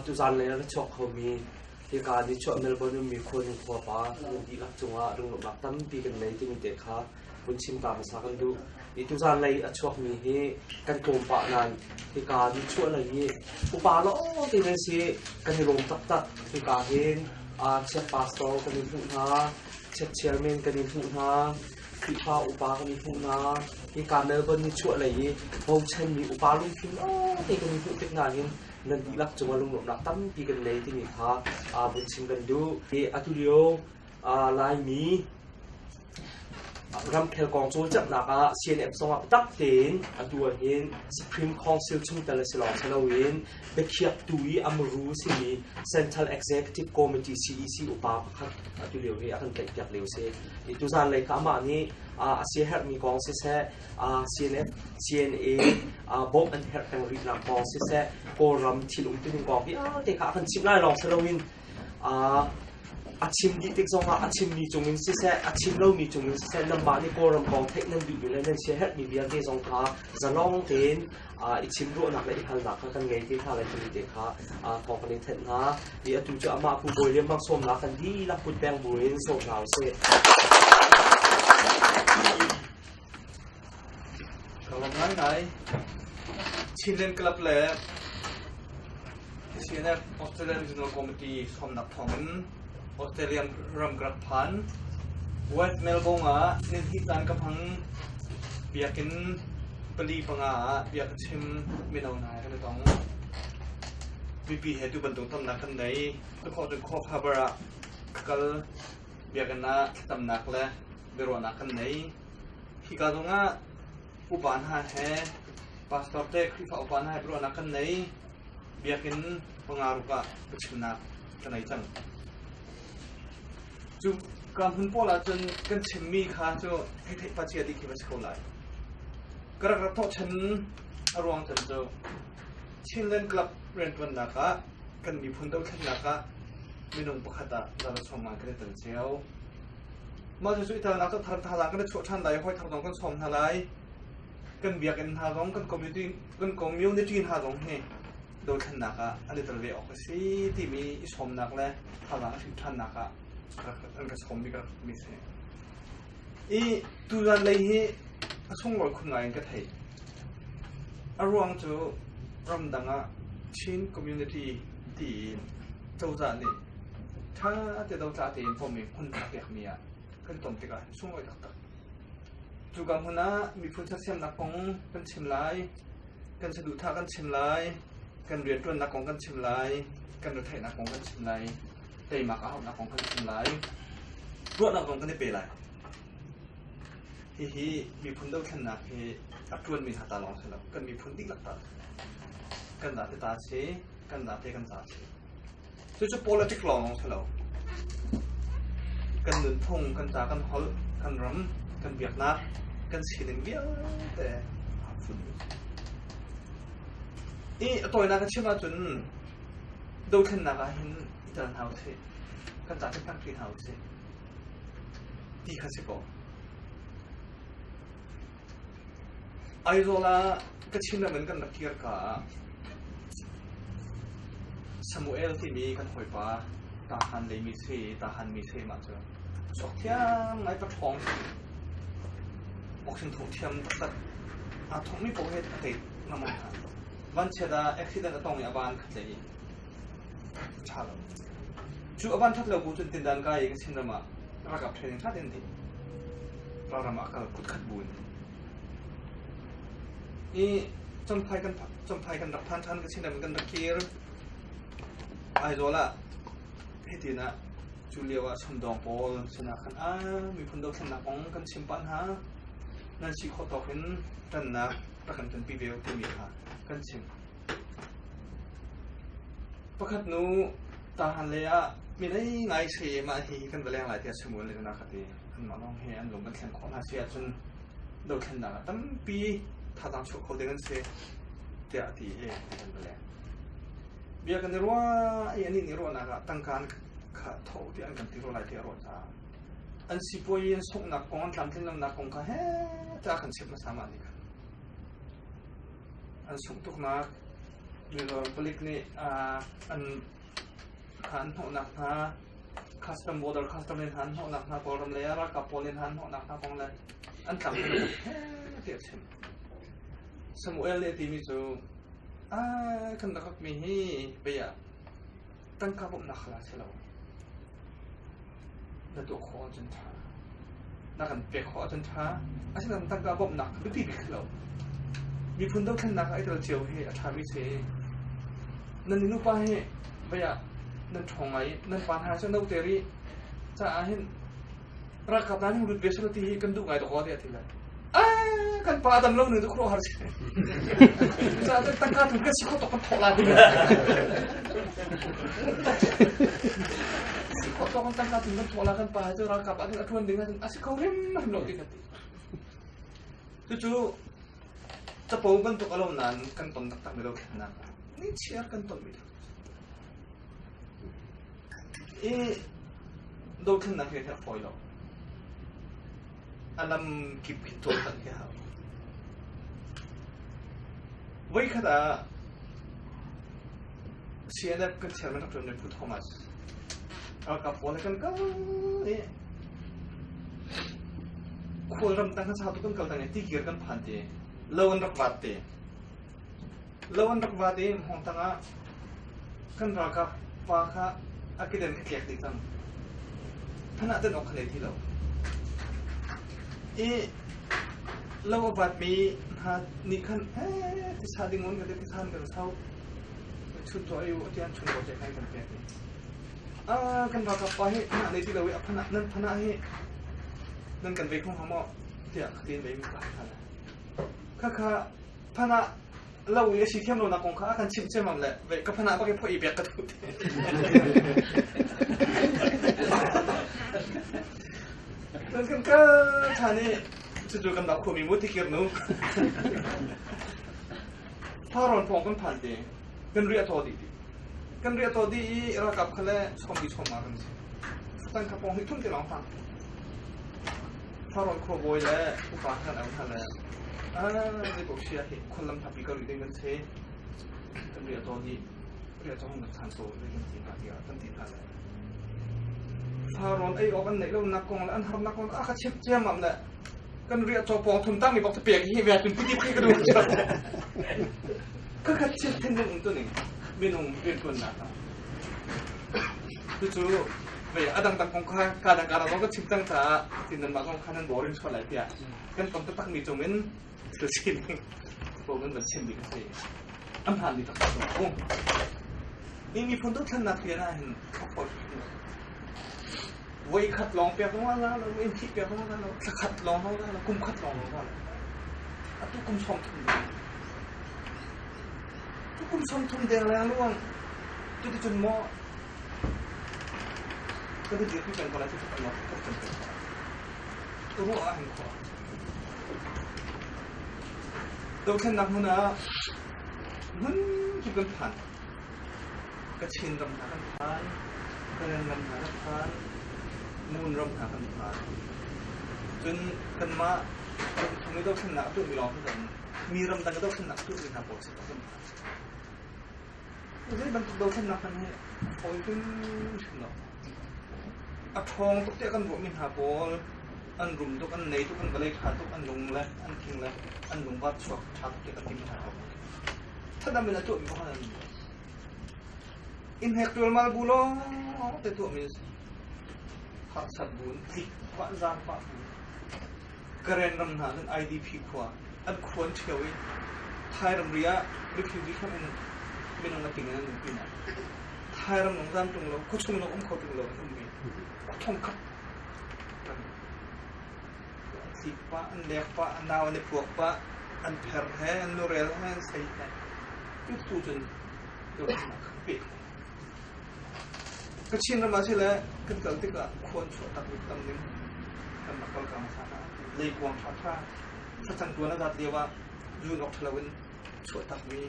ตุจันเลยนะชกเขามีที่การที่ชกเมลเบิร์นมีคนหัวป้าดีลักจังหวะรุ่งหลบหลักตั้มปีกันเลยที่มีเด็กขาคุณชิมตามสักกันดูที่ตุจันเลยชกมีให้กันกลุ่มปะนั้นที่การที่ช่วยอะไรนี่อุปาล้อที่เป็นสิกันลงตักที่การเห็นเชฟปาสโต้กันในทุ่งนาเชฟเชอร์แมนกันในทุ่งนาคือพาอุปากันในทุ่งนาที่การเมลเบิร์นที่ช่วยอะไรนี่พงเช่นมีอุปาลุงทุ่งที่กันในทุ่งเด็กงานนี่นั่นดีลักจังหวะลงหลบหลักตั้มปีกันเลยที่มีค่ะบุญชิมกันดูที่อัตุเดียวลายมีรำเคลกองโจจับหนักCNF สองตักเต็นตัวเห็น Supreme Council ชุ่มแต่ละสลองเฉลวินเบคียบตุยอมรู้สิมี Central Executive Committee CEC อุปาพักตัวเดียวนี้อันเกิดเร็วเสียตัวจานเลยข้ามานี้เสียเหตุมีกองเสียCNF CNA บ๊อบอันเหตุแห่งรีนากองเสียโกรำที่ลุงที่ลุงกองที่เด็กข้าคันชิมไล่ลองเฉลวินอาชิมดีเด็กสองอาชิมมีจงมินสิเสอาชิมเรามีจงมินสิเสน้ำบานี่ก็รำกองเทคนิคอยู่เลยนั่นเสียเหตุมีเบียร์ที่สองขาจะลองเห็นอีชิมรู้หนักเลยอีกหันหลักกันไงที่ท่าอะไรที่มีเด็กขาพอกันนี้เถิดนะที่อาตุจะมาผู้บริเรียนมักสมรักกันดีรักคุณแบงบุญสมเราเสียกำลังไหนชิมเล่นกลับเลยชิมเนี่ยออสเตรเลียนจูเนียร์คอมมิตี้สมนักทองออสเตรเลียนรำกระพันเวสต์เมลบงนี่ที่การกำพังเบียกินปลีปังเบียกชิมไม่เอาไหนกันเลยต้องวิปีเหตุบันทึกตำหนักกันไหนทุกคนจะขอขับระกัลเบียกันนะตำหนักและเบรวนักกันไหนที่การตรงอุปาณหาแห่พาสปอร์ตเด็กที่เขาอุปาณหาเบรวนักกันไหนเบียกินปังรุกะประชุมนักกันไหนจังจูการพุ่งพ่อละจนกันชิมมีค่าจูให้เทปเชียดีขึ้นมาสักหน่อยกระทั่งฉันอารมณ์ฉันจูชิลเลนกลับเรียนวันนักะกันมีพุ่งตัวขึ้นนักะมีนุ่งปกติเราชมมากันตั้งเช้ามาจะช่วยทางนักทางทางกันได้ช่วยท่านใดห้อยทางตรงกันชมทลายกันเบียกันทางตรงกันคอมมิวนิตี้ทางตรงให้โดยท่านนักะอันนี้ตระเวนออกสิที่มีชมนักและทางถึงท่านนักะอันก็สมบีกับมิเซ่อีตัวนั้นเลยที่ช่วงวันคุณงานก็เห็นอารมณ์จูรำดังชินคอมมูนิตี้ที่เจ้าจ่านี่ถ้าเจ้าจ่าที่ผมมีคนเดียกมีก็ต้องติดกันช่วงวันตัดจูกังหัวหน้ามีผู้ชักเสียมนักกงกันชิมไลกันสะดุดท่ากันชิมไลกันเรียนตัวนักกงกันชิมไลกันรถไถนักกงกันชิมไลแต่มาเขาหนักของกันชิมไลรวดหนักของกันได้เป็นไรฮีมีพุ่นเดินขนาดที่อัตวนมีหาตาลองเสร็จแล้วกันมีพุ่นติ๊กหลักตากันด่าที่ตาเชกันด่าที่กันตาเชส่วนจะ politics ลองเสร็จแล้วกันเดินพงกันจ่ากันฮอลกันรำกันเบียกนัดกันสีหนึ่งเบี้ยแต่ฝุ่นอีตัวนักกันชิมาจนดูขนาดเห็นจานเท้าเช่กันจากที่ตั้งที่เท้าเช่ดีขั้นสิบก่อไอโซล่าก็ชิมแล้วเหมือนกันนักเกียร์กับซามูเอลที่มีกันหอยปลาตาฮันเลยมีเช่ตาฮันมีเช่มาเจอสอกเทียมไงประท้องบอกฉันถูกเทียมตัดท้องไม่ปกติติดน้ำมันวันเช้าอุบิเหตุต้องมีอาการขัดใจชาลจู่อาบันทัดเราบุญติดดันกายก็ชินดามารักกับเทรนนิ่งทัดเองที่เราทำอะไรก็ขัดบุญนี่จำพายกันรับท่านก็ชินดามันกันตะเกียร์ไอโซล่าเฮตินะจูเลียวชมดองโพลชนะกันมีคนดูชนะของกันชิมปันฮะนั่นสิเขาตอกเห็นตันนะประกันเป็นปีเบลที่มีค่ะกันชิมประคัดนู้ตาหันเลยมีได้ไงเสียมาทีกันไปแรงหลายเทียสมุนเลยนะครับที่อันมาลองเห็นลงกันแข่งของอาเซียนจนโดนแข่งหนักตั้งปีถ้าตามชุดเขาเดินเสียเทียที่กันไปแรงเบียกันรู้ว่าอันนี้นี่รู้นะครับตั้งการขาดทุนที่อันกันที่รู้หลายเทียรู้จ้าอันสิบวันยังส่งนักกองทำที่นักกองก็เฮ้จะขันเสียมาสามอันนี้กันอันส่งทุกนัก มีเราผลิตนี่อันหันหัวหนักนะคัสตอมโบดอร์คัสตอมเลนหันหัวหนักนะโปรแกรมเลยรักกับโปรเลนหันหัวหนักนะของเลยอันต่ำเลยเทียบเช่นสมุเอลเลยที่มีจูkan nak mihi beya tangka bom nakhala selo na do kho jan tha na kan pe kho jan tha asin tangka bom nak bi bi khlo mi phun do khan nak ai dal chiu he atha mi se nan ni nu pa he beya nan thong ai nan pan ha cha no te ri cha a hin ra kap nan ru be selo ti hi kan du ngai do kho de thila kan padan lo ni kro har se sa ta tangka tu ka si kho to kan thola di si kho to kan tangka tu kan thola kan pa jo ra kap an athuan ding an asi kho rim nam lo ti ka ti chu ta po ban to ka lo nan kan ton tak tak mi lo na ni chiar kan ton mi e do kan na ke ta foi lo alam kip hito tak ke ha wai kada sianap kan chairman of the put Thomas al ka pole kan ka e khoram tang sa tu kan kal tang ti kir kan phan te lawan rak wat te hong tanga kan ra ka pa kha akiden ke ti tang thana ten ok khale thi loเราบัดมีหานี่ขั้นที่ชาดิงงกันที่ท่านกันเท่าชุดตัวอยู่ที่อันชุนโปรเจกต์ให้กันเปลี่ยนกันเรากับไปให้ขณะในที่เราเอาพนักนั่นพนักให้นั่นกันไปของเขาหม้อที่อ่ะตีนไปมีปากกันข้าพนักเราอย่าชี้เทียมเราหนักของข้ากันชิมเชื่อมันแหละเว้ยกับพนักบางทีพออีเบียกกระตุ้นนั่นกันก็ท่านี้จู่ๆกันแบบคนมีมุติเกิดนู้ถ้าเราพองกันผ่านเองกันเรียตัวดีกันเรียตัวดีเรากับเขาเลยชมดีชมมากันสิตั้งกระปองให้ทุ่มที่หลังฟังถ้าเราโคบอยแล้วผู้ฟังท่านเอาท่านแล้วในบอกเชียร์คนลำทับปีกหลีได้เงินเสียกันเรียตัวดีเรียตัวของนักทานโซ่ได้เงินตีมาเดียวตั้งตีท่านแล้วถ้าเราไอ้ออกกันไหนเรานักกองแล้วอันทำนักกองข้าเชี่ยเชี่ยมันแหละกันเรียตัวปองทุนตั้งมีบอกจะเปียกที่เวียจนพิจิตรให้กระดูกจับก็ขัดเชี่ยเท่นนุ่งตัวหนึ่งเมนูเรียนตัวหนักจู่ๆเวียอดังตังของข้าการดังการเราก็ชิมตั้งแต่ที่นั่นมาของข้านั้นบอกเรื่องชอบอะไรเปียกันต้องตั้งมีจงเว้นเสือชิมพวกนั้นมันชิมดีกันสิอันผ่านดีตักตัวโอ้นี่มีคนต้องท่านนักเรียนอะไรเขาพอวัยขัดลองเปียกว่าแล้วเราเอ็นที่เปียกว่าแล้วเราสกัดลองเขาแล้วเรากุมขัดลองเขาแล้วอ่ะทุกกุมชมทุนทุกกุมชมทุนเดียวแล้วล่วงทุกที่จนหม้อก็ได้เจอที่เป็นคนละที่เป็นหม้อก็จนเป็นตัวรู้อะไรขอตัวเช่นนักมันนะมันคิดกันผ่านกระชินรำหากันผ่านกระเรียนรำหากันผ่านมูลรำหากันผ่านจนกันมาทำให้ตัวเช่นนักตัวมีรองกันมีรำดังก็ตัวเช่นนักตัวมีทางโปรดสิ่งต่างๆjadi bentuk dosen nakanya oh itu no atong tuk dia kan buat min hapol an rum tuk an nei tuk an balai kha tuk an lung la an king la an lung bat chok thak dia kan min hapol thada min tu mi kan in hektual mal bulo te tu mi kha sabun tik pa zan pa karen ram na an idp khwa an khon thewi thai ram ria refugee kanไม่ต้องมาติงนั่นนี่นะไทยเราหนุ่มซ้ำตรงเราเขาชงเราอุ้มเขาตรงเราตรงนี้ท่องขับสิปะอันเล็กปะอันดาวอันเล็กพวกปะอันแผ่นแท้อันโนเรลอันใส่แท้ยุบตัวจนโดนหนักเปียกก็ชินเรามาใช่แล้วก็เกิดที่ก็ควรช่วยตัดวิตามินกันมาก่อนการสานะเลยกวางชาท่าถ้าจังตัวนั้นเดียวว่ายูนออกทะเลวินช่วยตัดมี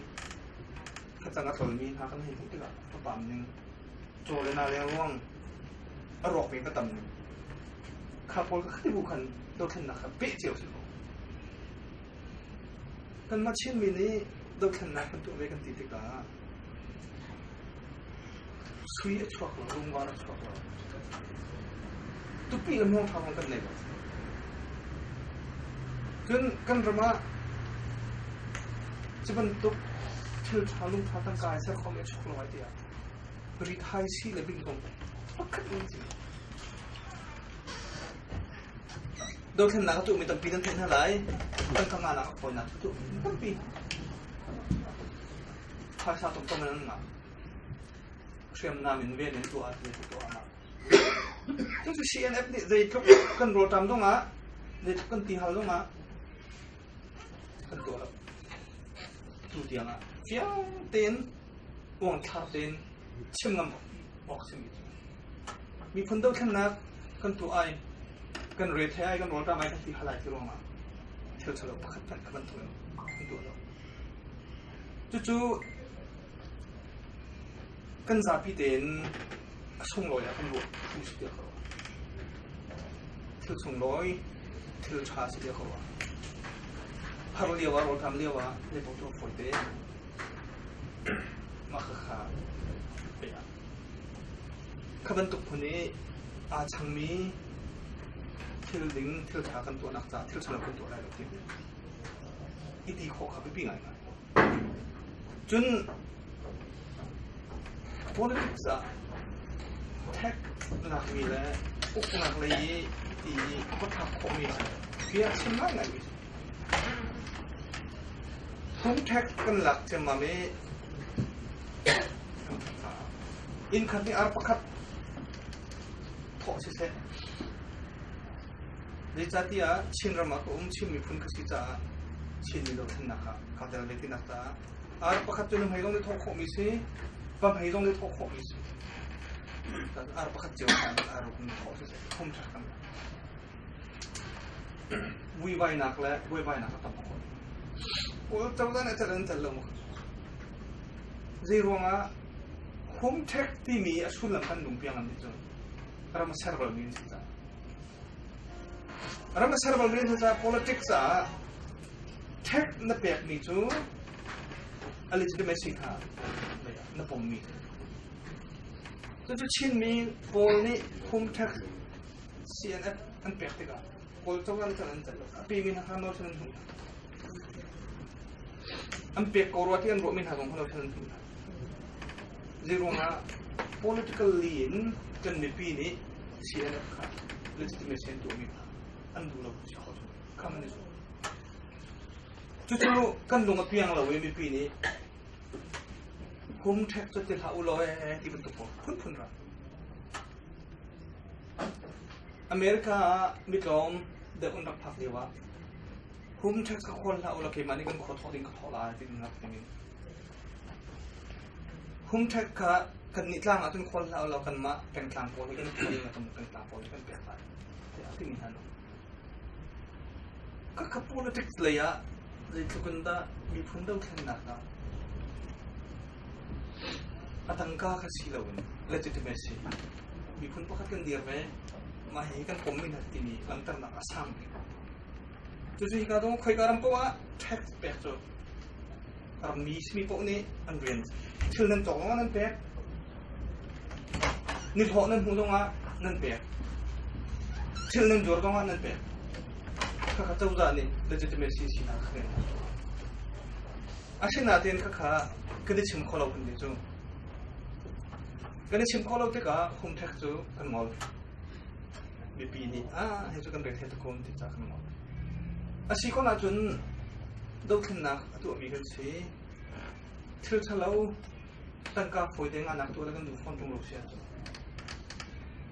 ถ้าจังกระตุ้นมีทางกันเห็นที่ก็กระป๋ำหนึ่งโจเลยนาเรียงร่วงอรอกมีกระตำหนึ่งข้าพอก็ขึ้นบุคันโดนขึ้นหนักเป๊ะเจียวสิกันมาเช่นมีนี้ ดูแค่นักกันตัวเวกันตีติกาสุยชอบเราลุงวาระชอบเราตุปีละมองทางกันเลยจนกันระมาจะเป็นตุกเชื่อชาลุงทางตั้งกายเสียความชอบเราไว้เดียวบริไทยสิเลยบินตรงพักกันจริงดูแค่นักตัวมีตั้งปีตั้งเท่าไรตั้งทำงานหนักคนนักตัวตั้งปีภาษาตรงตรงนั้นมาเชื่อมนามินเวียนตัวอะไรตัวมาซึ่งจะ CNF นี่จะทุกกันโรตามตรงอ่ะจะทุกกันตีหัวตรงอ่ะกันตัวแล้วตัวเดียงอ่ะเฟี้ยงเต้นวงทับเต้นชิมงำบอกชิมมีคนดูแค่นักกันตัวไอกันเรทไอกันโรตามไอกันตีหัวไหลที่ลงมาเที่ยวเฉลิมขัดกันกันตัวกันตัวแล้วจู่กันซาพิเดนส่งลอยกันหมดทุกสิ่งเดียวกันที่ส่งลอยที่ชาสิ่งเดียวกันพาเราเลี้ยวว่าเราทำเลี้ยวว่าในพวกตัวฝนเดนมาขาเปียขบันตุกคนนี้อาชังมีที่ลิงที่ชากันตัวนักจ่าที่ฉลาดกันตัวอะไรแบบนี้อีดีโคขับไปปีไงจนpolitics อะแท็กหนักมีแล้วอุกหนักเลยที่ก็ทำคอมมิวเพียงชิมไม่ไงวิผมแท็กกันหลักจะมาไม่อินคันที่อาร์ปคัดทอสิเซดิจัติอาชินรามาก็ชินมีพุ่นกสิจ้าชินมีเราทันนะคะเขาแต่ละเล็กนักตาอาร์ปคัดจนไม่ต้องได้ทอคอมมิวสิบางทีต้องได้ทอคอมมิวสิแต่อาร์ปคัดเจ้าของอาร์ปมันทอสิเซผมชักกันวิวัยนักและวิวัยนักตั้งคนโอ้เจ้าด้านนั้นจะเล่นจะลงซีโร่งะผมเช็คที่มีอาชุนลำพันดุมเพียงอันนี้จ้ะเรามาเซอร์เวอร์มินส์จ้ะเรามาเซอร์เวอร์มินส์จ้ะ politics อ่ะเช็คนับแบบนี้จ้ะอะไรจะได้ไม่สิค่ะนับผมมีจู่ๆชินมีโพลนี่ผมเช็ค CNF อันเปียกติกาโพลจ้าวันจะนั่นจ้ะปีมินหาโน้ตนั่นหุ่นอันเปียกกอร์วัที่อันรู้มินหาของเขาเรานั่นหุ่นซีโร่งะ political lean กันในปีนี้ CNF ค่ะ legitimation ตัวมีอันดูเราชอบคำนี้จู่ๆกันลงมาเพียงเราเว้ยปีนี้ผมแท็กจะติดหาอุลอยที่เป็นตัวผมคุ้นๆระอเมริกามิตรอมเด็กคนรักพักเดียวว่าผมแท็กกับคนหาอุลอยเคมันนี่กันขอโทษดิ้งขอโทษลายที่นับอย่างนี้ผมแท็กกันนิดล่างอาจจะคนหาอุลอยกันมาเป็นกลางโพลิกันคนมาทำเป็นกลางโพลิกันเปลี่ยนไปแต่ที่มีฮันก็ขับ politics เลยอะเลยทุกคนได้มีพุ่งเดาแค่หนักนะอาตังกาคัสิลาวัน legitimacy มีพุ่งพักกันเดียวไหมมาให้กันผมไม่นัดที่นี่หลังจากนั้นอาสังจู่ๆก็ต้องคุยกันเพราะว่า tax แปลกจ้ะการมีพวกนี้อันเรียนชื่อนั้นจงว่านั่นแปลกนี่พอนั้นหูตรงว่านั่นแปลกชื่อนั้นจวดตรงว่านั่นแปลกข้าเจ้าจานี่ legitimacy สินะคืออาชีพนาเตียนข้าก็ได้ชิมข้าวเราคนเดียวก็ได้ชิมข้าวเราที่ก็โฮมแท็กจูกันหมดมีปีนี้ให้จูกันเรียนเทศคนที่จากกันหมดอาชีพคนอาจจะดูขึ้นนักตัวมีกันสิที่เราตั้งการฝอยเด้งนักตัวแล้วกันดูฟอนตรงรูปเสีย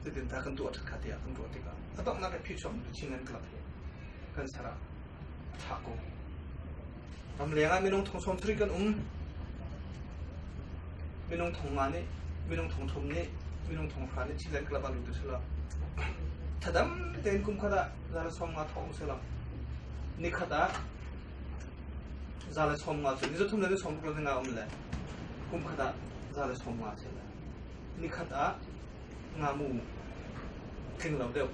จะเดินทางกันตัวจะขัดเดียกันตัวที่ก็ต้องนักพิจารณาชิงเงินกลับกันสระทักกูทำเลี้ยงไม่ต้องทงสมทรีกันไม่ต้องทงงานนี่ไม่ต้องทงทมนี่ไม่ต้องทงฟ้านี่ชิลเลนกลับมาดูสิละถ้าดำเดินกุมขดาจะละสมมาทงสิละนี่ขดาจะละสมมาสินี่จะทุ่มเลยสมกลับงาเลยกุมขดาจะละสมมาสิละนี่ขดางามูทิ้งเราเดียว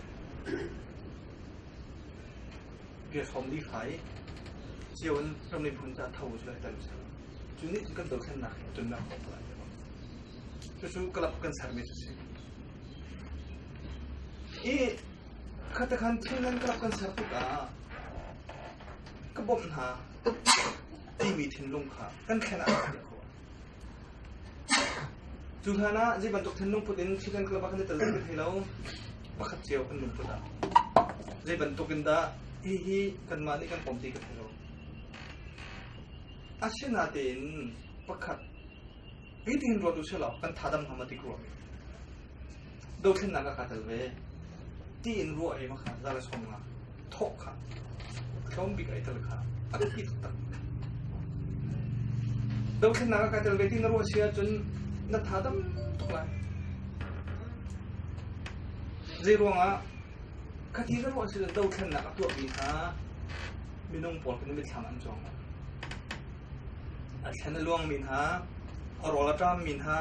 เกี่ยวกับดีไฟเจียวนั้นเราในพุ่นจะเท่าใช่ไหมแต่ไม่ใช่ จุนี่จะกันตัวเส้นหนักจนหนักของอะไรจะสู้กลับกันสารไม่จะสิอีขัดขันที่นั่นกลับกันสารตุกากระบอกหาที่มีทิ้งลงขากันแค่นั้นจูฮานะที่บรรทุกทิ้งลงพุดดินที่นั่นกลับกันได้ตลอดที่เราปักเจียวกันลงพุดอ่ะที่บรรทุกกันได้ฮีกันมานี่กันปมตีกันที่เราอาชีพนาดินปักขัดวิธีรวดดูเชลล์กันท้าดำทำมาติกรวดดูขึ้นนักการตลเวที่อินรัวเองมาขาดจะละชงมาทกขาเขาบิกไอตลขาอันที่ตัดดูขึ้นนักการตลเวที่นรัวเชียจนนัทท้าดำทุกอย่างจีรัวงะคดีนรัวเชียดูขึ้นนักตัวบินหาบินลงปอดกันไม่ทำอันจงอันฉันลวงบินหาอรอละจ้ามบินหา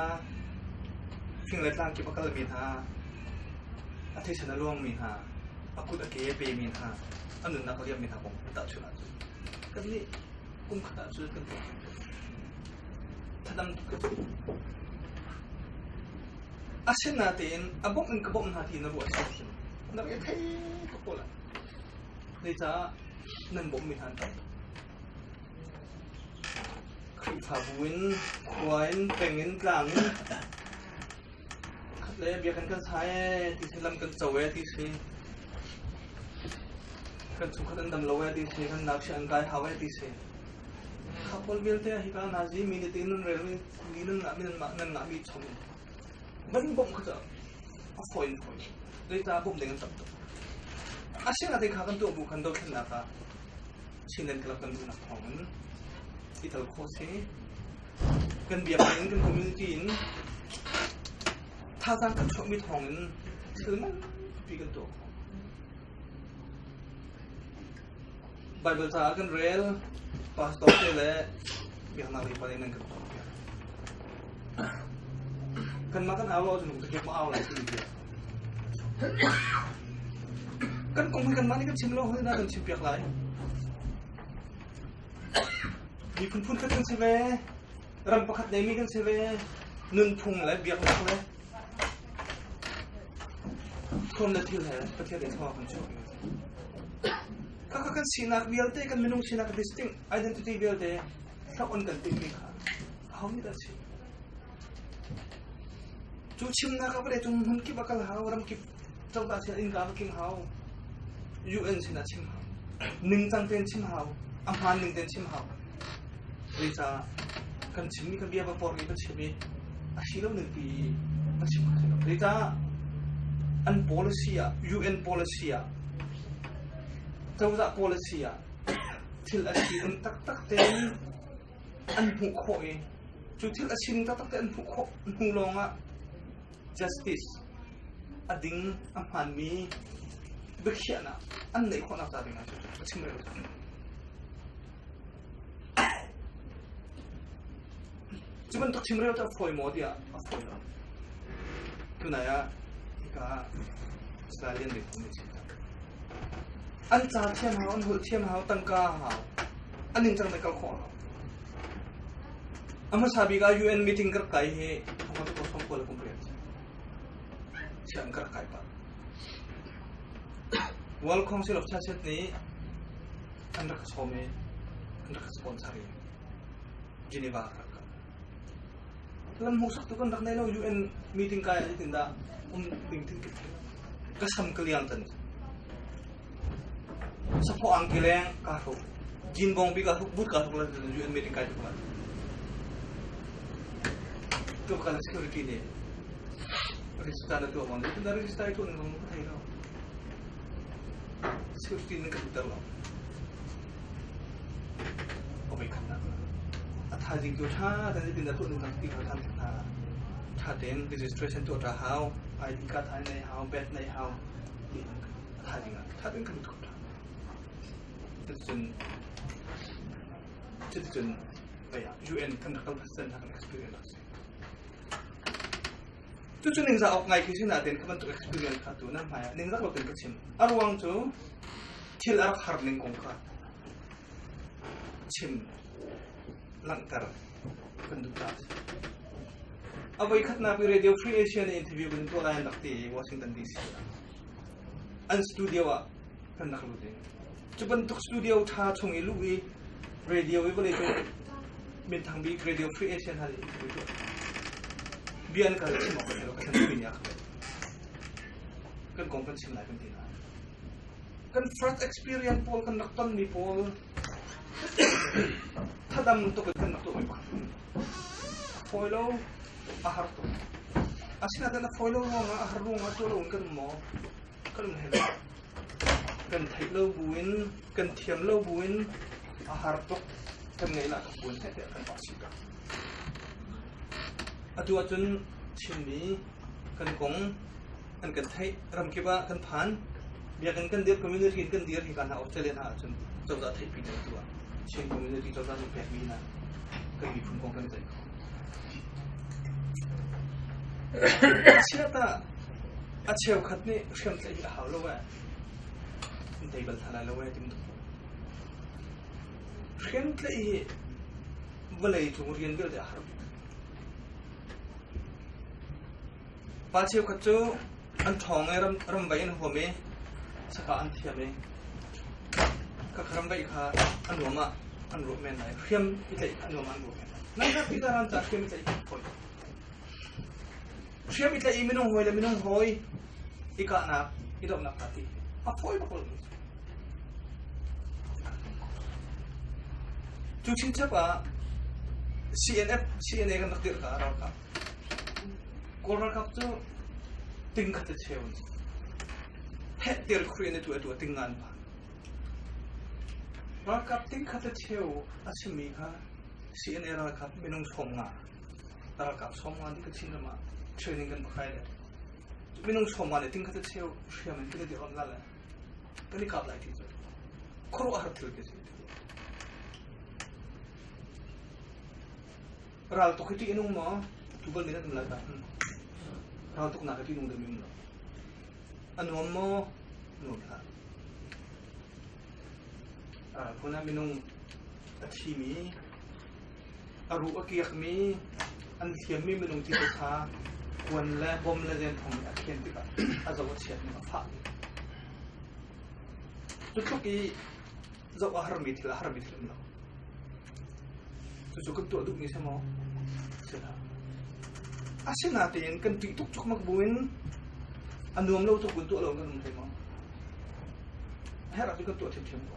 ฟิงเลตังกิบกัลบินหาอาทิตย์ฉันลวงบินหาอากุดอาเกยเปมินหาอันหนึ่งนักเรียนมินหาผมตัดชุดนั้นกันนี่กุ้งขัดชุดกันตัวถ้าดำตุกอาชีพนาทีนอาบอกมันกระบอกนาทีนรัวชุดนักเรียนเท่ทุกคนละเลยจ้านั่นบอกมินหาตัดคลิปหาบุญควายเป็นเงินกลางเลยเบียกันกันใช้ที่สิลำกันเจาเวที่สิกันสุขันดำลเวที่สิกันนักเชียงกายหาเวที่สิขับรถเบียร์เตะฮิการนาซีมีนิตินุนเรลมีนุนงามีชมมันบ่มเขาจะฝอยเลยตาบ่มเด้งตับอาเซียนอะไรขากันตัวบุคคลโดนขนาดชินเล่นกลับกันดูนักของมันที่ตลกโคตรกันเบียร์เป็นกันคอมมูนิตี้ถ้าทางกันชอบมีทองนั้นคือมันปีกันตัวไบเบิลสากันเรลพาสตอร์เล่เบียร์นาลีไปนั่งกันกันมากันเอาเราจะหนุ่มจะเก็บมาเอาอะไรที่เบียร์กันคงคุยกันมานี่กันชิมโลกให้ได้กันชิมเปียกไหลมีคุณพูดกันเสวรำประคัดเดมีกันเสวนุนพุงอะไรเบียกนักเลยคนละที่เลยประเทศเดียวกันช่วยก็กันสีนักเบียร์เต้กันไม่นุ่งสีนัก distinct identity เบียร์เต้ถ้าอ่อนกันติดมีขาเขาไม่ได้สิจูชิมนักก็ไม่ได้จุ่มหุ่นกิบกันหารำกิบเจ้าตาเสียอินกากิงหา UN สินะชิมหาหนึ่งจังเต็นชิมหาอาหารหนึ่งเต็นชิมหาเลยจ้ากันชิมมีกันเบียร์มาฟอร์มีกันชิมมีอาชีพเราหนึ่งปีกันชิมกันเลยจ้าอัน policy อ่ะ UN policy อ่ะเจ้าจะ policy อ่ะที่อาชีพตักเต็นอันหุกโขยจุดที่อาชีพตักเต็นหุกโขหุลงอ่ะ justice อดิ้งอาหารมีเบียร์นะอันไหนคนเอาใจดีนะจุดชิมเลยจุดมันตักชิมเลยจะฝอยหมดอ่ะฝอยแล้วคือไหนอ่ะก็สไตล์เรียนเด็กคนนี้ชิมอันจ่าเทียมหาอันหุ่นเทียมหาตั้งก้าหาอันนี้จังในกระขออามาซาบิกา UN meeting กระไก่เฮทำมาตัวสมบูรณ์คอมเพลตเชื่อมกระไก่ปะ World Council of Churches นี้อันรักสมัยอันรักสปอนเซอร์เจนีวาครับลำหูสักตุกันรักในเรา UN meeting กายที่ตินดาดิ่งทิ้งก็สำคัญอย่างนั้นสปออังกฤษก็ถูกจินบงบีก็ถูกบุตรก็ถูกแล้ว UN meeting กายถูกแล้วตัวกัน security เนี่ยรีสตาร์ตัวมันitu dari register itu nggak mau tahu itu security ini kan betul loh oke kanถ้าจริงตัวท่าแต่จริงๆตัวหนึ่งที่เขาทำถ้าเด่น registration ตัวจะ how ID card ใน how bed ใน how นี่ถ้าจริงถ้าเป็นกันถูกจนไปอ่ะ UN kan akan present akan experienceจุดหนึ่งจะออกไงคือที่น่าเด่นคือมันตัว experience ขาตัวนั่นหมายหนึ่งจะเราเป็นกระชิมอารวังจูที่เราหาหนึ่งของข้าชิมหลังการ kan duta abai khatna pi Radio Free Asia ne interview kan to lain dakti Washington DC an studio wa kan naklu de chuban tuk studio tha chung i lui radio we bole to min thang bi Radio Free Asia hal bian ka chim ko lo ka san bi ya kan kong kan sim lai kan tin kan first experience pol kan nakton ni pol thadam to kan nakto mai pa foilo ahar to asina tan foilo nga ahar nga to lo kan mo kan hel kan thai lo buin kan thiam lo buin ahar to kan ngai la ka buin te kan pa si ka atu atun chimni kan kong an kan thai ram ki ba kan phan bia kan dir community kan dir hi kan ha Australia ha chun chau da thai pi tu wa chin community chau da pe mi na kan mi phun kong kan zai siata acheu khatni sham sai ha lo wa table thala lo wa tim tu sham tlai balai tu rian bil da har pa cheu khachu an thong ai ram bai an home saka an thiame ka kharam bai kha an roma an ro men nai khiam itai an roma an ro men nai ka pidaran ta khiam itai khoi khiam itai minung hoi la minung hoi ika na idok na pati a phoi ba kol chu chin chapa CNA kan naktir ka ra ka Corner Cup tu tingkat tercew, het dia Korea itu tinggal pa. World Cup tingkat tercew, asyik mereka CNA World Cup minum somga, World Cup somga di kecil nama training kan pakai le. Minum somga le tingkat tercew, siapa yang kita di online le, kali kap lagi tu. Korea harus terus tu. Ral tu kita inung ma, tubal minat melata. Rau tuk nak kati nung demi mula. Anu mo nula. Kuna minung atimi, aru akiyak mi, an siam mi minung tito sa, kuan le bom le jen thong akiyan tika, azawat siya ni mafa. Tutuk I zaw ahar mitila mula. Tutuk tu aduk ni sama, sila. Asin natin kan tituk cuk magbuin andum lo tuk buntu lo kan mo hera kan tu atim ko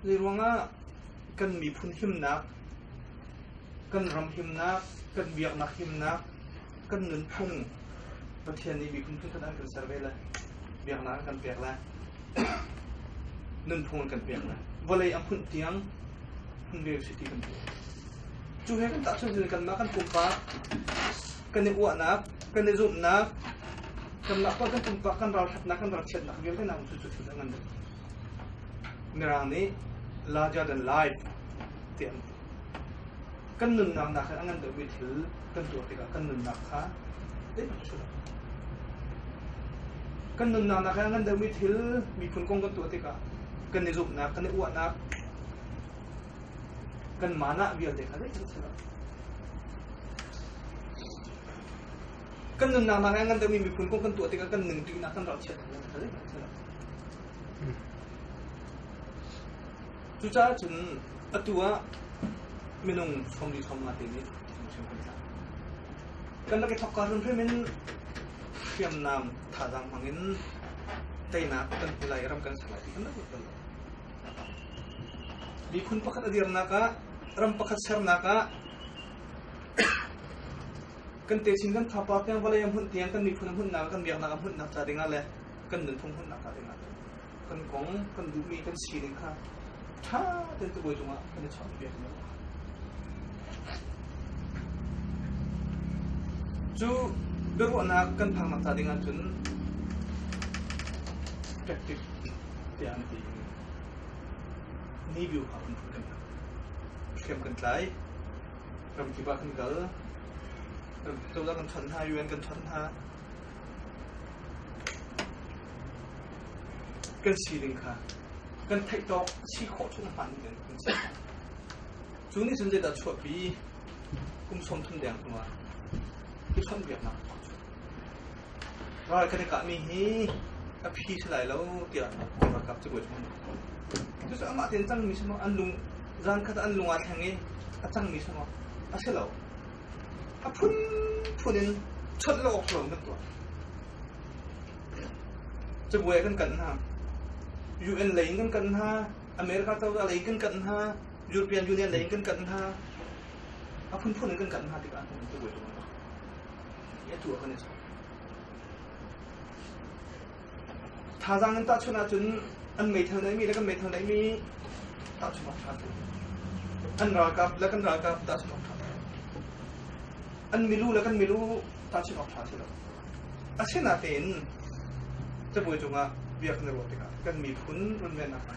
ni ruanga kan mi phun himna kan ram himna kan biak nak himna kan nun phung pathian ni mi phun kan kan sarvela biak nak kan biak la nun phung kan biak la volei am phun tiang university kan chú hết kan tak chung kan makan pumpa kan ni uak nak kan ni zoom nak kan nak pa kan pumpa kan ral hat nak kan ral chat nak gel kan ang chu dengan nerang ni larger than life tian kan nun nak nak angan de withil kan tu tika kan nun nak kha kan nun nak angan de withil mi phun kong kan tu tika kan ni zoom nak kan ni uak nak kan mana biar deh ada cerita kan nung nang nang kan demi mipun kong kan tua tiga kan nung tiga kan racet ada cerita cuaca cun atua minung som di som mati ni kan lagi thokar pun min siam nam thadang mangin taina kan pulai ram kan salati kan betul di kun pakat adir naka ram pakat ser naka kan tesin kan thapa yang wala yang hun tiang kan mi phun hun naka kan biak naka hun naka dinga le kan nun phung hun naka dinga kan kong kan du mi kan si ding kha tha den tu boi tunga kan cham biak na chu beru na kan phang naka dinga chun practice tiang ti ni view ha kan kan kem kan tlai ram ki ba kan gal to la kan thon ha yuan kan thon ha kan si ding kha kan thai tok si kho chung han den kan si จูนี่ฉันจะตัดช่วยปีกุมสมทุนแดงตัวที่ชนเบียดมารอยกันกะมีฮีกับพี่สลายแล้วเดี๋ยวมากับจะบวชมันจะสามารถเห็นจังมีสมอันลุงร้านคัดอันลุงอาแทงนี้จังมีสมอาเสลาพุ่นนินชดโลกหลงกันตัวจะบวชกันฮะUN เลยกันฮะอเมริกาเจ้าอะไรกันฮะยุโรปียนยูเนียนเลยกันฮะพุ่นกันฮะที่บ้านจะบวชมันเนี่ยตัวกันเนี่ยถ้าจังนั้นตัดชนะจนอันไม่เท่าไหนมีแล้วก็ไม่เท่าไหนมีตัดชนะทันอันรักกับแล้วกันรักกับตัดชนะทันอันไม่รู้แล้วกันไม่รู้ตัดชนะทันใช่ไหมอาเช่นนั้นเป็นจะพูดจงอ่ะเบียกในรถติกันกันมีพุ่นมันเป็นอะไร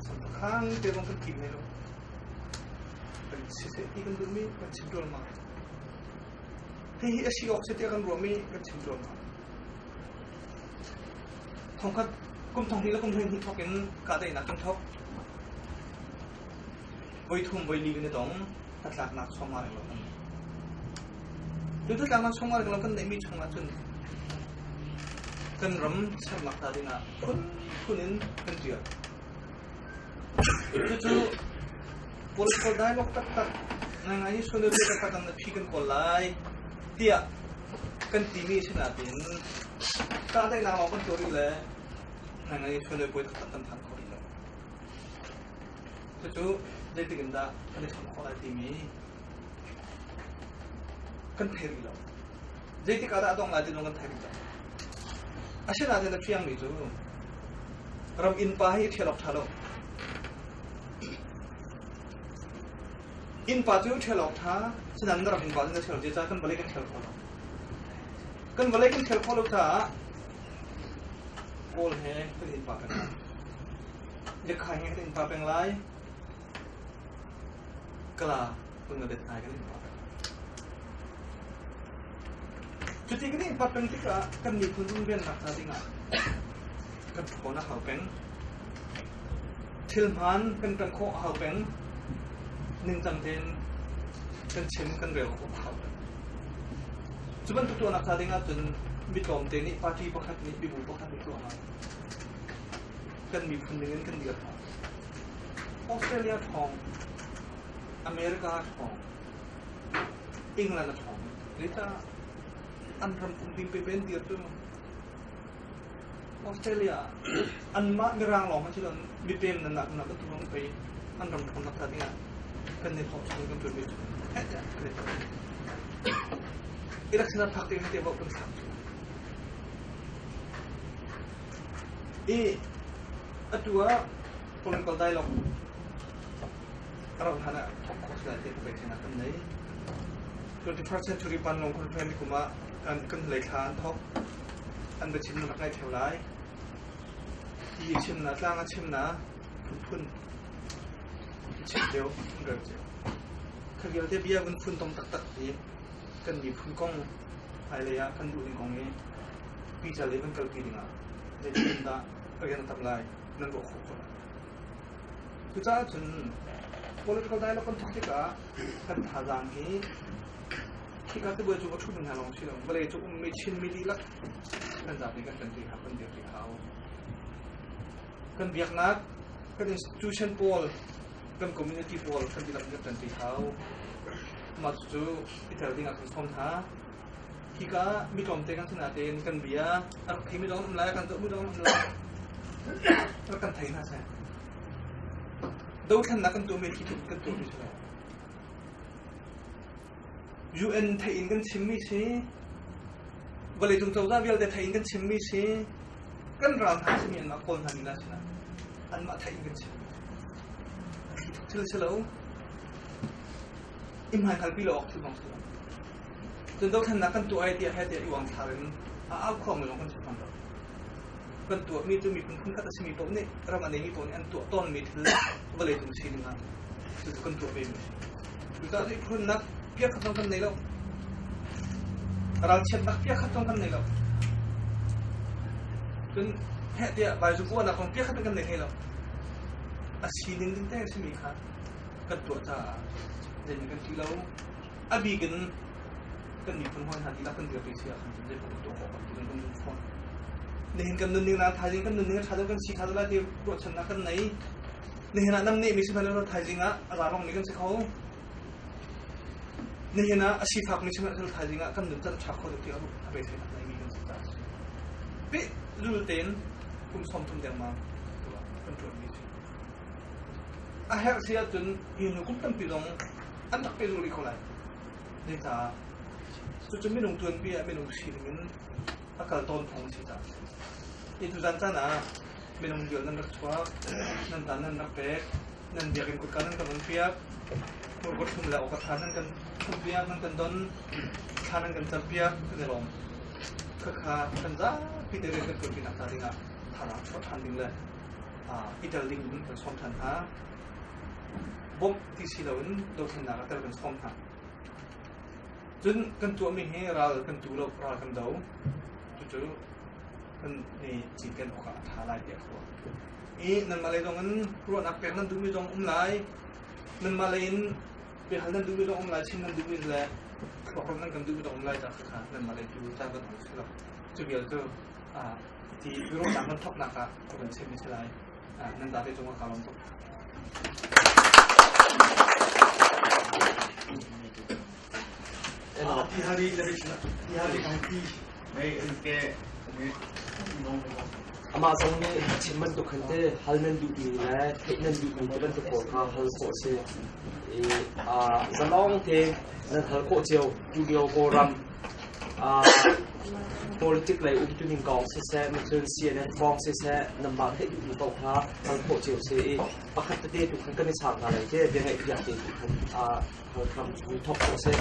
สำคัญเดี๋ยวต้องกินให้เราเป็นสิ่งที่กันดูมีกันชิมโดนมาที่อาชีพออกเสียกันรวมมีกันชิมโดนมาทองคัดกุมทองที่แล้วกุมทองที่ทอกเป็นกาได้นักทอกใบทุ่มใบลีกันในตรงตัดหลักนักช่องมาเลยเราดูตัดหลักนักช่องมาเลยเรากันได้มีช่องมาจนกันรำช่างนักตาดีนะคุณนินกันเจียจู่ๆ political dialogue ตัดนั่งไงส่วนเรื่องการตั้งพี่กันคนไล่เดียกันทีมีชนะดินกาได้นำออกกันตัวนี้เลยนั่งไงส่วนเรื่องการตั้งทันคนนี้เลยจู่ๆได้ติดกันได้กันในสมองอะไรทีมีกันเทรีแล้วได้ติดกันได้ต้องอะไรที่ต้องกันเทรีแล้วอาชีพอะไรที่ยังมีจู่รำอินไปให้เที่ยวหลอกทะเลอินปัจจุบันเที่ยวหลอกท่าฉะนั้นรำอินปัจจุบันเที่ยวจะกันบริการเที่ยวพอแล้วกันบริการเที่ยวพอแล้วท่าโอลเฮกันอินปัจจุบันจะขายให้กันอินปัจจุบันไรกล้าคุณมาเด็ดขายกันอินปัจจุบันจุดที่กันอินปัจจุบันที่กันมีคุณรุ่งเรืองหนักหนาจริงอ่ะกันโคนะเขาเป็นทิลมันกันโคเขาเป็นหนึ่งจังเดนกันเชื่อมกันเร็วกว่าเขาจุดนั้นตัวนักการเงินจนมีกลมเตนี่ปาร์ตี้ปกติมีบุปผามีตัวมากันมีคนหนึ่งกันเดียวทองออสเตรเลียทองอเมริกาทองอังกฤษทองนี่ถ้าอันทำปุ่มพิมพ์เป็นเดียวตัวออสเตรเลียอันมาไม่ร่างหรอกมันชื่อมีเป็นนั่นนักก็ต้องไปอันทำคนนักการเงินกันในข้อสรุปกันตัวนี้เอ๊ะอิรักษณะพักที่มันเดี๋ยวบอกเป็นสัตว์อันตัวpolitical dialogue เราท่านอ่ะทอกข้อสลัดที่ผมไปชนะกันไหน 21st century ปันลงคนแฟนกูมาอันกันเลยคานทอกอันเป็นชิ้นนักไล่เท่าไรที่ชิ้นนักล่างอันชิ้นนะพุ่นชิ้นเดียวเกิดเดียวขยันที่เบี้ยมันพุ่นตรงตักนี้กันมีพุ่นกล้องอะไรอะกันดูในกล้องนี้ปีจะเลยมันเกิดปีนึงอ่ะในที่นั้นก็ยังทำลายนั่นก็ขบคือจ้าจน political dialogue กันทุกที่กันท่าจางนี้ที่การที่เบอร์จูก็ชุดหนึ่งหาลองชิลล์เวลาจูไม่ชินไม่ดีละกันจากนี้กันตีเขากันเดียวที่เขากันเบียกนักกัน institution poll กัน community poll กันที่เรากันตีเขามาจู่ที่เธอที่งานสังคมท้าที่ก็มีกลุ่มเตะกันสนาเตนกันเบียอะไรที่ไม่ร้องอะไรกันตัวไม่ร้องอะไรแล้วกันไทยน่าใช่ดูท่านนักกันตัวไม่คิดกันตัวไม่ใช่ UN ไทยอินกันชิมมิสิบริจุงเจ้าจ้าเวลแต่ไทยอินกันชิมมิสิกันรำหาชิมีนักคนทำนี่ละสินะอันมาไทยอินกันชิมเชื่อเชื่อแล้วอิมหันคัลปีโลออกที่มองสุดจนดูท่านนักกันตัวไอเดียให้เดียอีวังทารินเอาข้อมูลของคนชิมมันต่อกันตัวมีจะมีคุณก็จะมีตัวนี้เรามันมีตัวนี้อันตัวต้นมีถึงบริจุงชิมมันคือกันตัวเป็นคือตอนที่คุณนักเพียงขัดต้องกันในโลกเราเช็ดนักเพียงขัดต้องกันในโลกจนแค่เดียบายจุกว่านักของเพียงขัดต้องกันในโลกอาชีพนึงแต่ใช่ไหมครับ กันตัวจ้าเด่นกันที่เราอาบีกันมีคนห้อยหาที่รักกันเดือดไปเสียกันได้ผมตัวของที่เราต้องฟ้องในเห็นกันนึงนะไทยจริงกันนึงชาติกันชีชาติละที่รถชนะกันไหนในเห็นน้ำเนี่ยมีสิบพันเราไทยจริงอ่ะอะไรบ้างนี่กันสิเขาในเห็นนะอาชีพหักมีสิบพันเราไทยจริงอ่ะกันนึงจะชักคนที่เราทำไปเสียในมีกันสิจ้าเป๊ะรู้เต็นกุมสมทุนเดียวมาตัวกันตัวนี้อาเหตุเสียจนยินกุมตั้งปีลงอันตักปีลงอีกคนเลยเดี๋ยวจ้าจุดไม่ลงตัวเบี้ยไม่ลงชีวิตมันอากาศต้นทองสิจ้าอีทุจันจ้านะไม่ลงเดือดนั่นรักชัวนั่นตานั่นรักเป็กนั่นเบียกันกุดกันนั่นกันมันเปียกมือกดทุ่มแล้วกระทานนั่นกันทุ่มเปียกนั่นกันต้นทานนั่นกันจับเปียกก็จะลงก็ขากันจ้าพี่เด็กกันเกิดเป็นอัตราดิ่งอ่ะทาราชดทันดิ่งเลยอีเดลิงมันเป็นสมทันฮะบ่มที่สิเราโดนหนักแต่เป็นสมทันจนกันตัวไม่ให้เรากันตัวเรากันเดาจู่ๆมันนี่จีกันออกมาท้าลายเดียวตัวนั่นมาเลยตรงนั้นรู้นักเป็ดนั่นดูไม่ตรงไหลนั่นมาเลยไปหานั่นดูไม่ตรงไหลชิ้นนั่นดูไม่แหละบอกว่านั่นกันดูไม่ตรงไหลจากขานั่นมาเลยดูจากกันของเราจุดเดียวก็ที่รู้จักมันทับหนักก็เป็นเช่นนี้ใช่ไหมนั่นตาที่จงมาข่าวลงตัวที่hari lebih di hari nanti baik ke Amazon ni cimman tu kante hal nan du ni la tek nan du ni ban tu ko ka hal ko se zalong te nan hal ko cheu studio ko ram politic lai u tu ning gong se matun CNN fong se number te du ko ka hal ko cheu se pakhat te tu kan kan sa ga lai je de hai ya te hal kam tu top ko se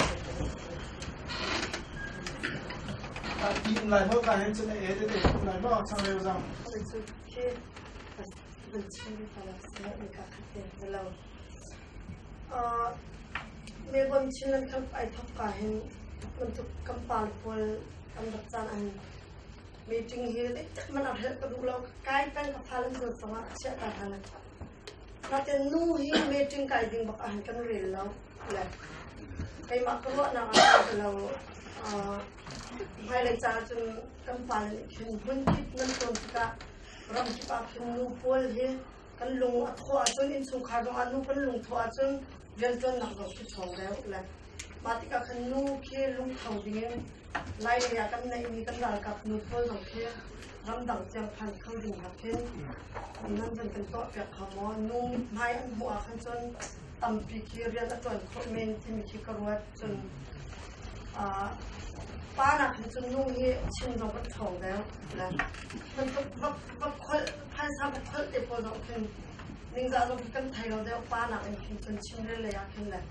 ที่หลายเมื่อการเห็นจะในเอเดนหลายเมื่อทางเร็วจังมันสุดแค่มันใช่ไหมคะเราเสียในการขัดแย้งเราเมื่อบางชิ้นนั้นเขาไปทับกันเห็นมันถูกกำปั้นพออันดับจานอันมีจริงเห็นมันอาจจะกระดูกเราใกล้เป็นกับพลังเกิดสมาธิตาทันน่าจะนู่เห็นมีจริงไก่ดิ่งบักอันกันเรียนแล้วแหละไปมักก็ว่านาเราภายในจาจนกำปั้นเห็นพื้นที่นั่นตรงที่รำที่ปากเห็นนูพอลเห็นกันลงอัดหัวจนอินสุขาดงอันนูกันลงหัวจนเรียนจนหนักเราที่สองแล้วแหละมาติกาคันนูเคียลุงเท่าเดียนไล่ยากันในมีกันหลายกับนูพอลของเคียรำดังเจียงพันเข้าดิ่งหักเห็นนั่นเป็นตัวเปียกขมอนูไม่อันหัวขันจนตั้มปีเคียเรียนจนคอมเมนต์ที่มีคิดกระวัดจนป้าหนักจนนุ่งยี่ชิมเราก็ถงแล้วนะมันก็แบบคนภายซ้ำคนเด็กพอเราเป็นนิ่งจะเราเป็นไทยเราได้ป้าหนักเป็นจนชิมได้เลยอะคือแหละ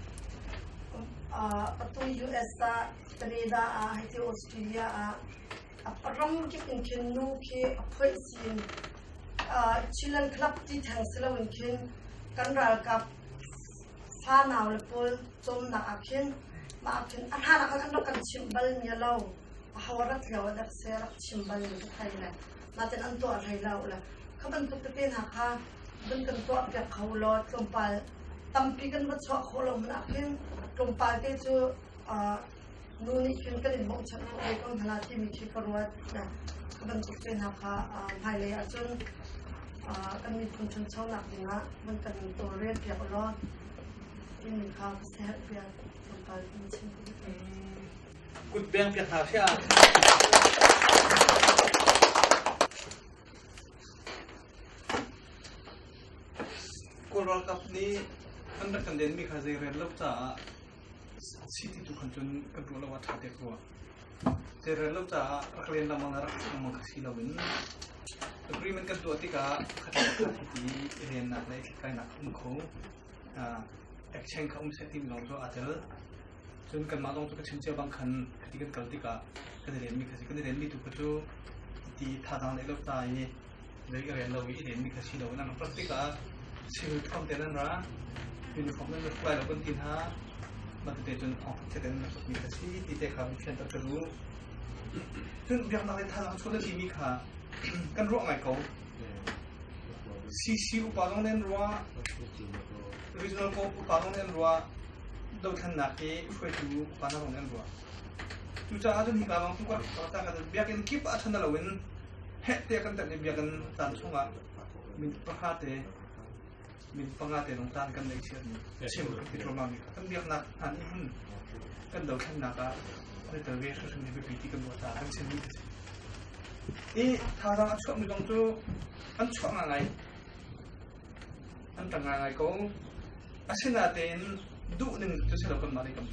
ประตู US แคนาดาให้ที่ออสเตรเลียปรำกิเป็นคินนูคีเพื่อสินชิลันคลับที่แทงสลาวินคินกันรักกับฟ้าหนาวเลยพอจมหนักคินมาคินอันหานักกันเรากันชิมบัลเนี่ยเราหาวรักเราดักเสียรักชิมบัลอยู่ที่ไทยแหละมาเป็นอันตัวไทยเราแหละเขาเป็นตัวเป็นหักค่ะเป็นกันตัวแบบเขาลอดลงไปตั้มปีกันมาชอบเขาลงมันคินลงไปที่จะนู่นนี่คินกันมองชัดเลยก็ขณะที่มีคิดกระวัดนะเขาเป็นตัวเป็นหักค่ะภายในจนกันมีคนชนเช่าหนักนะมันกันตัวเรียกเปียกรอดที่มีข่าวแซ่บเปียกกุดเบียงเปียกหาเช่ากูรอกับนี้อันดับกันเด่นมีข้าเจริญเล่าจ่าสิ่งที่ทุกคนจนกันรู้แล้วว่าทัดเด็กว่าเจริญเล่าจ่าเรียนละมังรักมังคสีลาวินแต่ปริมันกันตัวที่กะขัดที่เรียนหนักเลยใครหนักอุ้มเขาแอคชั่นเขาไม่ใช่ที่มีน้องตัวอาจจะจนกันมาต้องตัวชิมเจ้าบางคันที่กันกันที่กันเรียนมีกันเรียนมีทุกตัวที่ท่าทางในโลกตายเลยเรียนเราวิเรียนมีกันสิเรานั่งปฏิกาชีวิตความเจริญระยูนิฟอร์มนั้นเราไปเราเป็นทีน่ามาติดจนออกเจริญมีกันสิที่เด็กเขาเขียนตะกรู้จนเรื่องอะไรท่าทางชนที่มีขากันรู้อะไรเขาซีอุปาลงเน้นว่า regional ko upang ng ruwa daw kan naki fue tu upang ng ruwa tu cha ajun hi ka bang tu ka ta ka biakin kip a than lawin he te kan ta biakan tan chunga min pakate min pangate nong tan kan lei chian chim ki troma mi kan biak na an hun kan daw kan na ka ne ta ve su ni bi ti kan wa ta kan chen ni i tha ra chok mi dong chu an chok ngai an tang ngai ko asina ten du ning tu se lo kan mari kam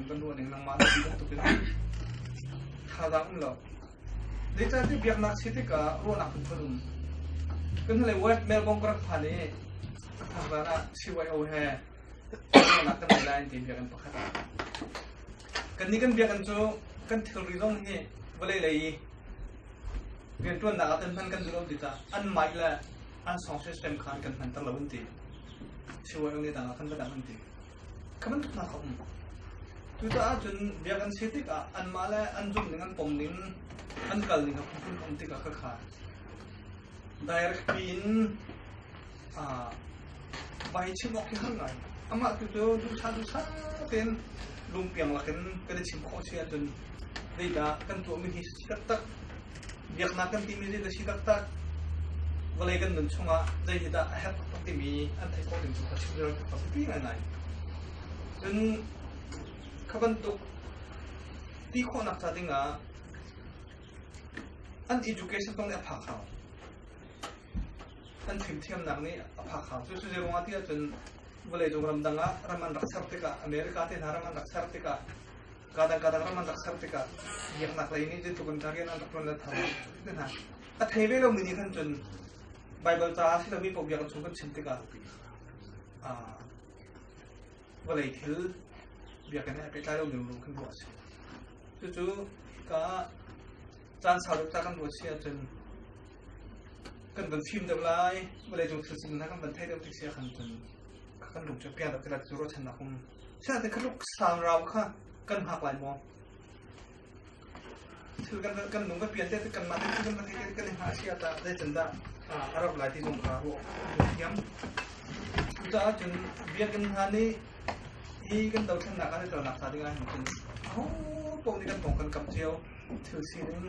kan du ning nang ma ti tu kan tha ra lo de ta ti biak nak si ti ka ro nak phun kan le wet mel bong krak phani tha ra si wai o he nak kan lai ti biak kan pakhat kan ni kan biak kan chu kan thil ri dong he bale leiเรียนตัวนักเต้นพันกันดูแล้วดิจ้าอันใหม่ละอันสองซิสเต็มคานกันพันตั้งละวันตีช่วยเอาเงินต่างกันก็ได้วันตีคำนั้นทุกนักของดูจ้าจนเบียกันเสียติกะอันมาละอันจุ่มหนึ่งอันปมหนึ่งอันกัลหนึ่งกับคุณปมติกะก็ขาดได้รักปีนใบชิมออกที่ข้างในอามาดูชาเต้นลุงเปียงละกันก็ได้ชิมข้อเชียจนได้ด่ากันตัวมีที่สิกัดbiak nakan timi je da sikak tak walai kan nun chunga dai hida hat timi an thai ko ting chu chhur ka pi ngai nai jun khaban tu ti kho nak cha dinga an education tong ne apha khaw an thim thiam nak ni apha khaw chu je ronga ti jun walai jong ram danga raman raksar te ka america te raman raksar te ka kadang-kadang raman raksar te ka biak nak lai ni je tu kan target an rakron la tha na a thebe lo mi ni khan chun bible cha si lo mi pok biak chu kan chim te ka walai thil biak kan a pe ta lo ni lu kan bo si chu ka chan sa lu ta kan bo si a chun kan ban phim de lai walai jong thil sim na kan ban thai de ti sia khan chun kan lu cha pya da ka chu ro chan na kum sa te kan lu sang rau kha kan hak lai moถือกันหนุ่มก็เปลี่ยนเต้กันมาที่กันมาที่กันหาเชียตาได้จนได้อารับหลายที่สงครามเทียมจะจนเบียกันหานี่ฮีกันเดาชนะกันได้ตระหนักสาธิงานจนโอ้พวกนี้กันตรงกันกับเจียวถือสีนึง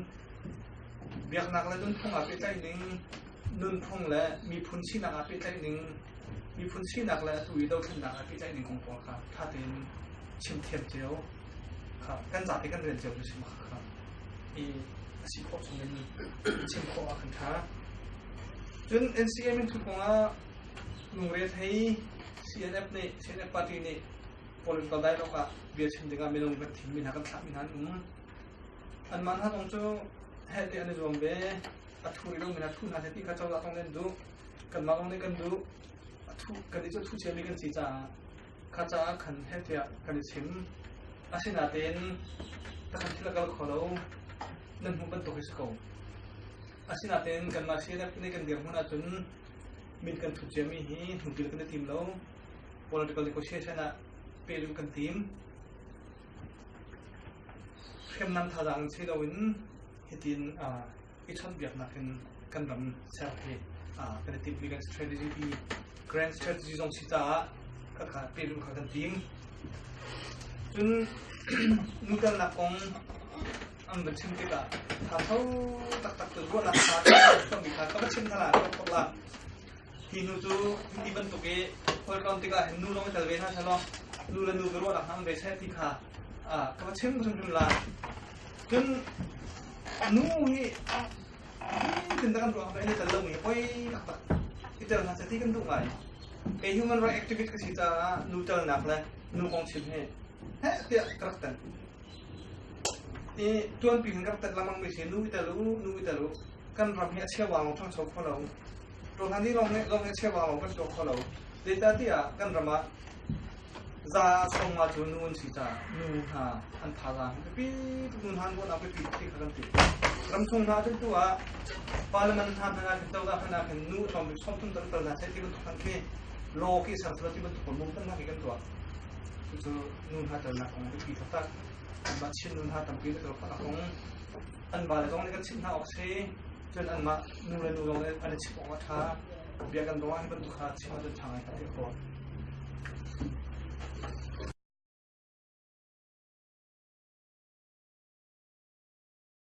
เบียกหนักเลยจนพุ่งอาไปใจนึงนุ่นพุ่งแล้วมีพุ่นชีหนักอาไปใจนึงมีพุ่นชีหนักแล้วตุยเดาชนะอาไปใจนึงของพวกครับถ้าเป็นชิมเทียมเจียวครับกันจับไปกันเรียนเจียวจะชิมครับอีสิบหกชั่วโมงชิมขอขันท้าจน NCA มันถูกว่าโรงเรียนให้ CNF นี่ CNF ปาร์ตี้นี่ political dialogue อ่ะเบียร์ชิมดึงอ่ะไม่ลงกันทิ้งมีนักการทำมีนันอันมันถ้าตรงจู่เฮ็ดอันนี้รวมเบ้อัฐุริลงมีนักทุนหาเศรษฐีข้าเจ้าละต้องเล่นดูกันมาต้องเล่นกันดูอัฐุกันที่จะทุเชียมีกันสีจ้าข้าเจ้าขันเฮ็ดเนี่ยกันชิมอาศินาเต้นแต่ขันที่ละกันขอเรานั่นหุ่นเป็นตัวที่สกออาศินาเต้นกันมาเชียร์นี่กันเดียวหัวหน้าจนมีกันทุเชียมีหีหุ่นกินกันทีมเรา political negotiation อ่ะเป็นกันทีมเข้มนำทางเชื่อเราอินเหตุนอิชันเบียกนักกันรำเสียเหตุเป็นทีมมีกัน strategy ที่ grand strategy ตรงสิจ้าก็ขาดเป็นกันทีมจนนู่นกันนักกงอันเป็นชิมติกะถ้าเขาตักตัวรู้ราคาต้องมีค่าก็ชิมขนาดก็ละทีนู้จูที่บรรทุกเพอเราติกะเห็นนู่นลงไปทะเลนะใช่ไหมนู่นแล้วนู่นก็รู้ราคาไม่ใช่ที่ค่าก็ชิมละจนนู่นที่ถึงตะกันรู้ว่าเป็นแต่เรื่องนี้ไปตักที่เจอหน้าเศรษฐีกันทุกไงไอ้ human rights activist ก็สิจ้านู่นเจอหนักเลยนู่นคงชิมให้เฮ้ยเดี๋ยวกระตันนี่จวนปีนกับแต่ละมังไม่ใช่นู่นแต่รู้กันรำเหี้ยเชี่ยววางของช่องโชว์ของเราตรงนั้นนี่ลองเชี่ยววางของกันโชว์ของเราเดี๋ยวที่กันรำมาจะส่งมาจนนู่นสิจ้านู่นฮะอันพาราปีนู่นฮันก็นับไปปีที่กันตีรำส่งมาจนตัวพาร์ลิเมนต์ทำงานเป็นเจ้าหน้าที่นู่นทำเป็นช่องตุ้งตั้งแต่ใช้ที่มันถูกกันแค่โลกีสังสารที่มันถูกมุ่งตั้งหน้าที่กันตัวคือนู่นฮะจะนักของไปปีทักอันมาชิมนู่นฮะทำปีแล้วก็ของอันบาเลยตรงนี้ก็ชิมฮะออกเสียจนอันมานู่นเลยอันนี้ชิมออกมาช้า เบียกันร้อยมันทุกขาชิมาจนทางไอ้ที่พอ